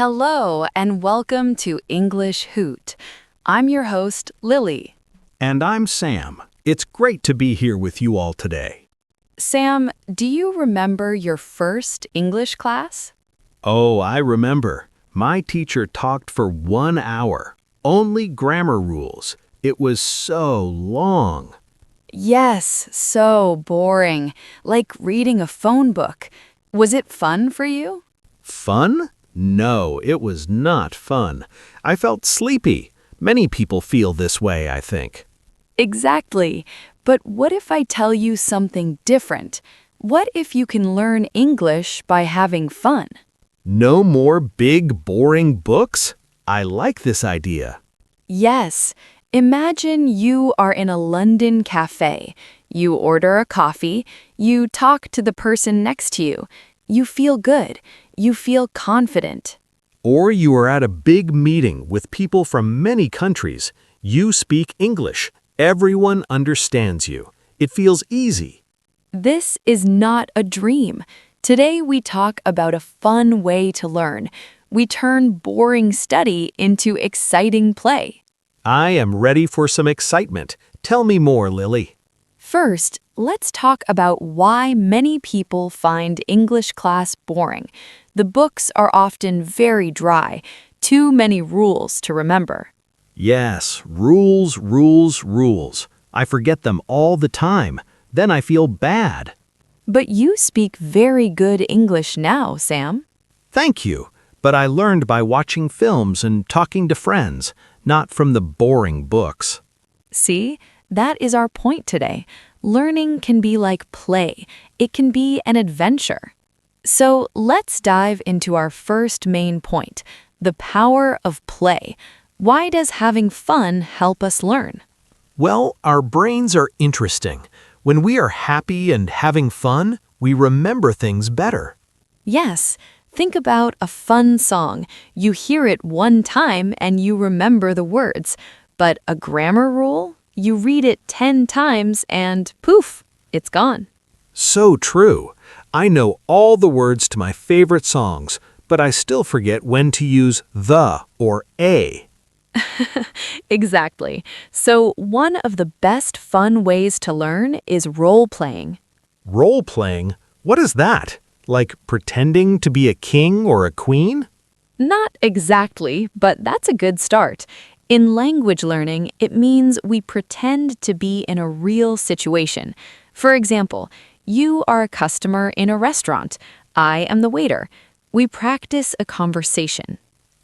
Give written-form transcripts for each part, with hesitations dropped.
Hello and welcome to English Hoot. I'm your host, Lily. And I'm Sam. It's great to be here with you all today. Sam, do you remember your first English class? Oh, I remember. My teacher talked for 1 hour. Only grammar rules. It was so long. Yes, so boring, like reading a phone book. Was it fun for you? Fun? No, it was not fun. I felt sleepy. Many people feel this way, I think. Exactly. But what if I tell you something different? What if you can learn English by having fun? No more big, boring books? I like this idea. Yes. Imagine you are in a London cafe. You order a coffee. You talk to the person next to you. You feel good. You feel confident. Or you are at a big meeting with people from many countries. You speak English. Everyone understands you. It feels easy. This is not a dream. Today we talk about a fun way to learn. We turn boring study into exciting play. I am ready for some excitement. Tell me more, Lily. First, let's talk about why many people find English class boring. The books are often very dry, too many rules to remember. Yes, rules, rules, rules. I forget them all the time. Then I feel bad. But you speak very good English now, Sam. Thank you, but I learned by watching films and talking to friends, not from the boring books. See, that is our point today. Learning can be like play. It can be an adventure. So let's dive into our first main point, the power of play. Why does having fun help us learn? Well, our brains are interesting. When we are happy and having fun, we remember things better. Yes, think about a fun song. You hear it one time and you remember the words. But a grammar rule? You read it 10 times and poof, it's gone. So true. I know all the words to my favorite songs, but I still forget when to use the or a. Exactly. So one of the best fun ways to learn is role-playing. Role-playing? What is that? Like pretending to be a king or a queen? Not exactly, but that's a good start. In language learning, it means we pretend to be in a real situation. For example, you are a customer in a restaurant. I am the waiter. We practice a conversation.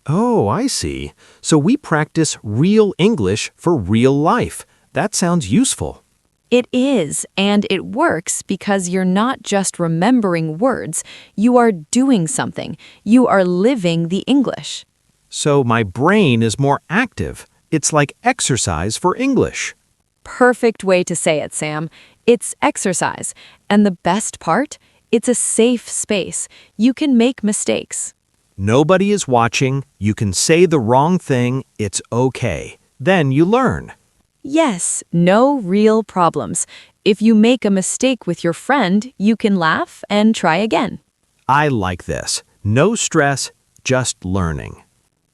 Oh, I see. So we practice real English for real life. That sounds useful. It is, and it works because you're not just remembering words. You are doing something. You are living the English. So my brain is more active. It's like exercise for English. Perfect way to say it, Sam. It's exercise. And the best part? It's a safe space. You can make mistakes. Nobody is watching. You can say the wrong thing. It's okay. Then you learn. Yes, no real problems. If you make a mistake with your friend, you can laugh and try again. I like this. No stress, just learning.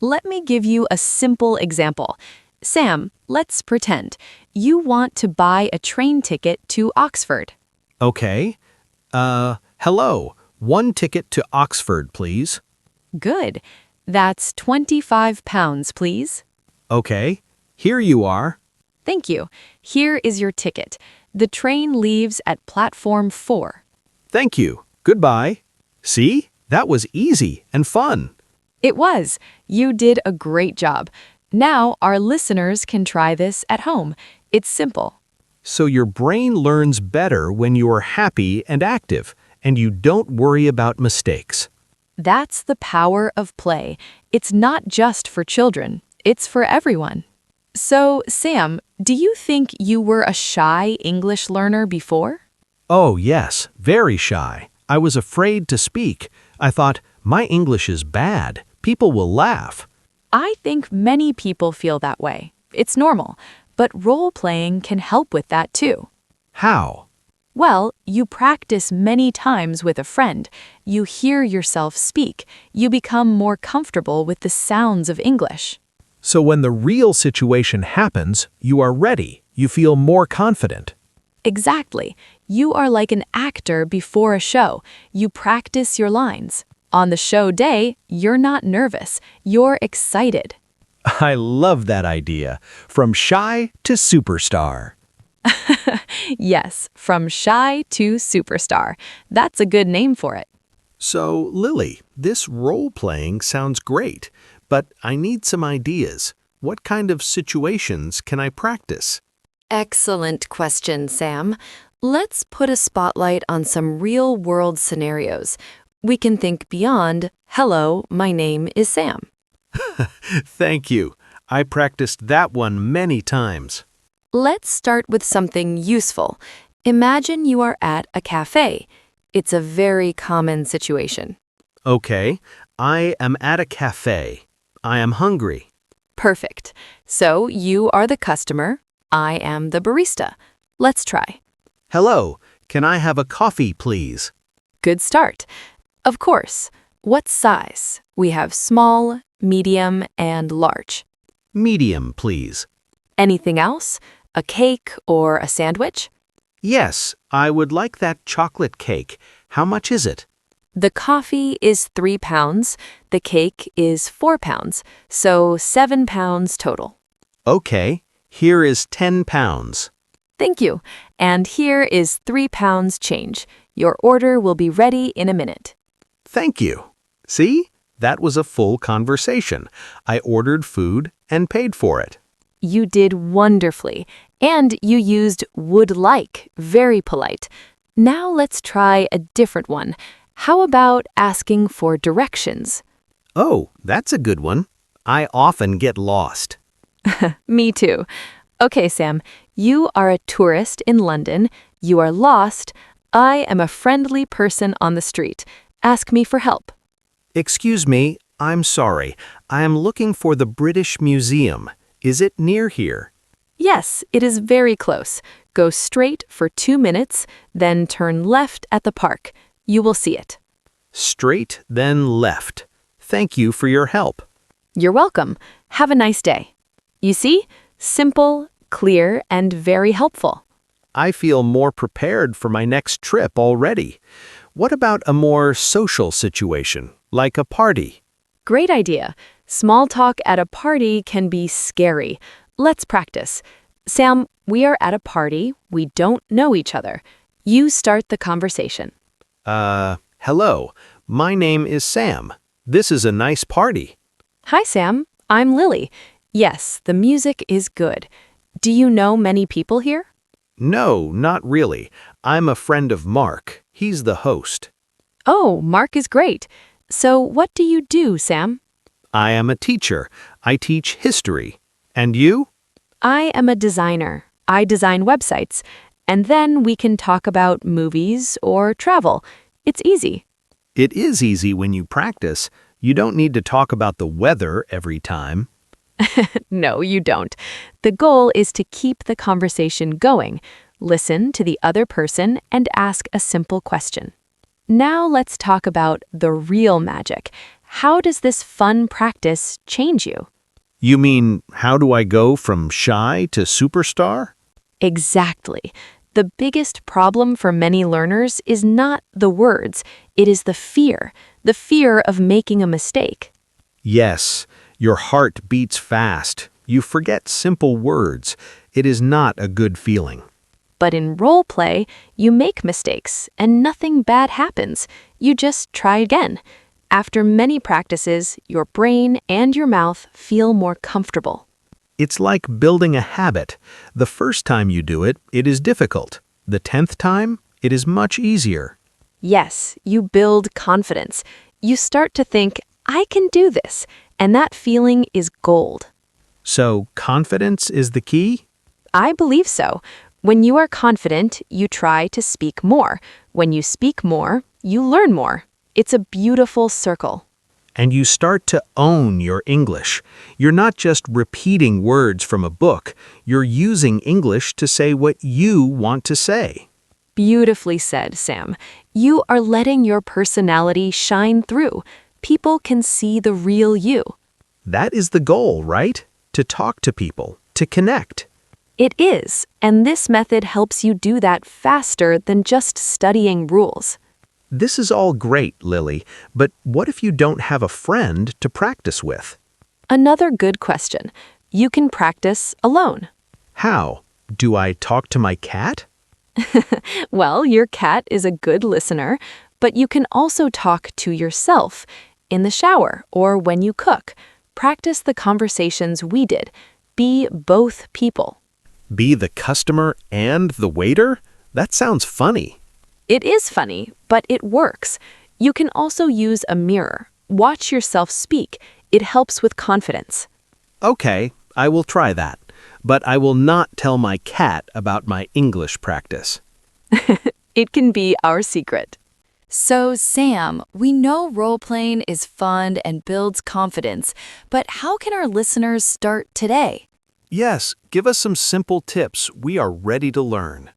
Let me give you a simple example. Sam, let's pretend you want to buy a train ticket to Oxford. Okay. Hello. 1 ticket to Oxford, please. Good. That's £25, please. Okay. Here you are. Thank you. Here is your ticket. The train leaves at platform 4. Thank you. Goodbye. See? That was easy and fun. It was. You did a great job. Now our listeners can try this at home. It's simple. So your brain learns better when you are happy and active, and you don't worry about mistakes. That's the power of play. It's not just for children. It's for everyone. So, Sam, do you think you were a shy English learner before? Oh, yes, very shy. I was afraid to speak. I thought, my English is bad. People will laugh. I think many people feel that way. It's normal. But role-playing can help with that too. How? Well, you practice many times with a friend. You hear yourself speak. You become more comfortable with the sounds of English. So when the real situation happens, you are ready. You feel more confident. Exactly. You are like an actor before a show. You practice your lines. On the show day, you're not nervous. You're excited. I love that idea. From shy to superstar. Yes, from shy to superstar. That's a good name for it. So, Lily, this role-playing sounds great, but I need some ideas. What kind of situations can I practice? Excellent question, Sam. Let's put a spotlight on some real-world scenarios. We can think beyond, hello, my name is Sam. Thank you. I practiced that one many times. Let's start with something useful. Imagine you are at a cafe. It's a very common situation. Okay, I am at a cafe. I am hungry. Perfect. So you are the customer. I am the barista. Let's try. Hello, can I have a coffee, please? Good start. Of course. What size? We have small, medium, and large. Medium, please. Anything else? A cake or a sandwich? Yes, I would like that chocolate cake. How much is it? The coffee is 3 pounds. The cake is 4 pounds. So 7 pounds total. Okay, here is 10 pounds. Thank you. And here is 3 pounds change. Your order will be ready in a minute. Thank you. See? That was a full conversation. I ordered food and paid for it. You did wonderfully. And you used would like, very polite. Now let's try a different one. How about asking for directions? Oh, that's a good one. I often get lost. Me too. Okay, Sam, you are a tourist in London. You are lost. I am a friendly person on the street. Ask me for help. Excuse me, I'm sorry. I am looking for the British Museum. Is it near here? Yes, it is very close. Go straight for 2 minutes, then turn left at the park. You will see it. Straight, then left. Thank you for your help. You're welcome. Have a nice day. You see? Simple, clear, and very helpful. I feel more prepared for my next trip already. What about a more social situation, like a party? Great idea. Small talk at a party can be scary. Let's practice. Sam, we are at a party. We don't know each other. You start the conversation. Hello. My name is Sam. This is a nice party. Hi, Sam. I'm Lily. Yes, the music is good. Do you know many people here? No, not really. I'm a friend of Mark. He's the host. Oh, Mark is great. So what do you do, Sam? I am a teacher. I teach history. And you? I am a designer. I design websites. And then we can talk about movies or travel. It's easy. It is easy when you practice. You don't need to talk about the weather every time. No, you don't. The goal is to keep the conversation going. Listen to the other person and ask a simple question. Now let's talk about the real magic. How does this fun practice change you? You mean, how do I go from shy to superstar? Exactly. The biggest problem for many learners is not the words, it is the fear of making a mistake. Yes, your heart beats fast. You forget simple words. It is not a good feeling. But in role play, you make mistakes and nothing bad happens. You just try again. After many practices, your brain and your mouth feel more comfortable. It's like building a habit. The first time you do it, it is difficult. The 10th time, it is much easier. Yes, you build confidence. You start to think, I can do this, and that feeling is gold. So, confidence is the key? I believe so. When you are confident, you try to speak more. When you speak more, you learn more. It's a beautiful circle. And you start to own your English. You're not just repeating words from a book. You're using English to say what you want to say. Beautifully said, Sam. You are letting your personality shine through. People can see the real you. That is the goal, right? To talk to people, to connect. It is, and this method helps you do that faster than just studying rules. This is all great, Lily, but what if you don't have a friend to practice with? Another good question. You can practice alone. How? Do I talk to my cat? Well, your cat is a good listener, but you can also talk to yourself in the shower or when you cook. Practice the conversations we did. Be both people. Be the customer and the waiter? That sounds funny. It is funny, but it works. You can also use a mirror. Watch yourself speak. It helps with confidence. Okay, I will try that. But I will not tell my cat about my English practice. It can be our secret. So, Sam, we know role-playing is fun and builds confidence, but how can our listeners start today? Yes, give us some simple tips. We are ready to learn.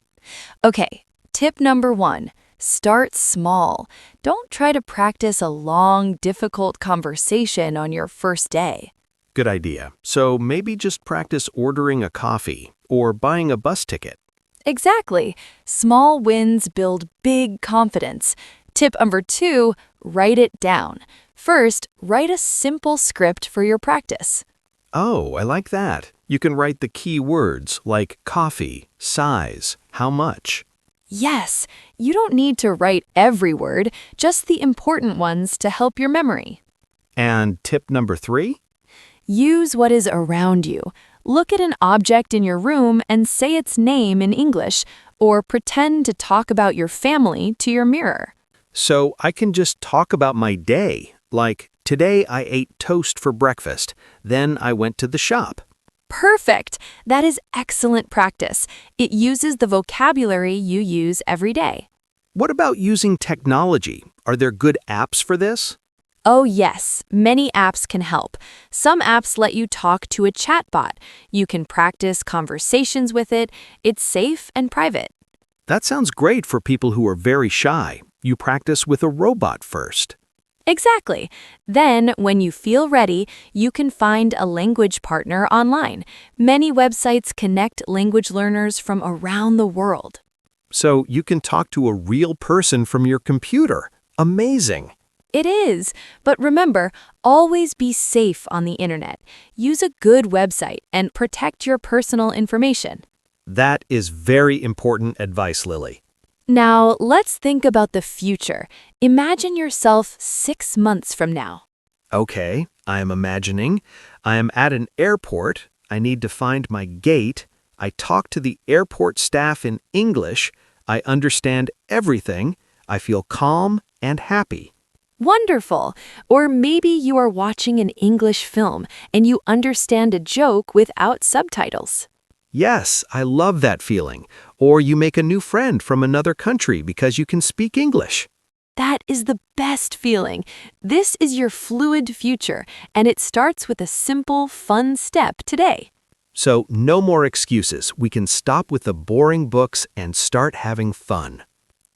Okay, tip number 1, start small. Don't try to practice a long, difficult conversation on your first day. Good idea. So maybe just practice ordering a coffee or buying a bus ticket. Exactly. Small wins build big confidence. Tip number 2, write it down. First, write a simple script for your practice. Oh, I like that. You can write the key words like coffee, size, how much. Yes, you don't need to write every word, just the important ones to help your memory. And tip number 3? Use what is around you. Look at an object in your room and say its name in English, or pretend to talk about your family to your mirror. So I can just talk about my day, like today I ate toast for breakfast, then I went to the shop. Perfect! That is excellent practice. It uses the vocabulary you use every day. What about using technology? Are there good apps for this? Oh yes, many apps can help. Some apps let you talk to a chatbot. You can practice conversations with it. It's safe and private. That sounds great for people who are very shy. You practice with a robot first. Exactly. Then, when you feel ready, you can find a language partner online. Many websites connect language learners from around the world. So you can talk to a real person from your computer. Amazing. It is. But remember, always be safe on the internet. Use a good website and protect your personal information. That is very important advice, Lily. Now, let's think about the future. Imagine yourself 6 months from now. Okay, I am imagining. I am at an airport. I need to find my gate. I talk to the airport staff in English. I understand everything. I feel calm and happy. Wonderful! Or maybe you are watching an English film and you understand a joke without subtitles. Yes, I love that feeling. Or you make a new friend from another country because you can speak English. That is the best feeling. This is your fluid future, and it starts with a simple, fun step today. So no more excuses. We can stop with the boring books and start having fun.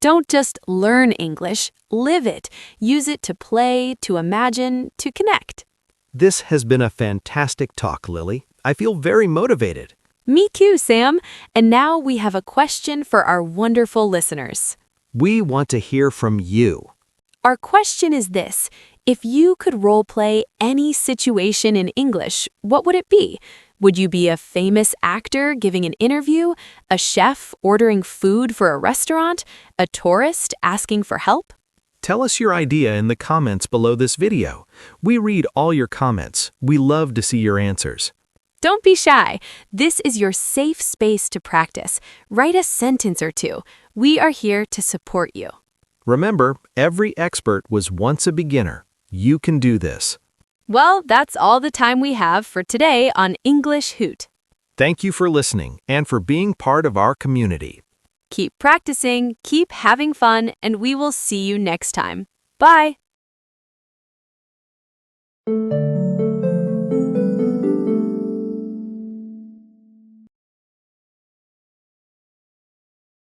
Don't just learn English, live it. Use it to play, to imagine, to connect. This has been a fantastic talk, Lily. I feel very motivated. Me too, Sam. And now we have a question for our wonderful listeners. We want to hear from you. Our question is this: if you could role-play any situation in English, what would it be? Would you be a famous actor giving an interview, a chef ordering food for a restaurant, a tourist asking for help? Tell us your idea in the comments below this video. We read all your comments. We love to see your answers. Don't be shy. This is your safe space to practice. Write a sentence or two. We are here to support you. Remember, every expert was once a beginner. You can do this. Well, that's all the time we have for today on English Hoot. Thank you for listening and for being part of our community. Keep practicing, keep having fun, and we will see you next time. Bye!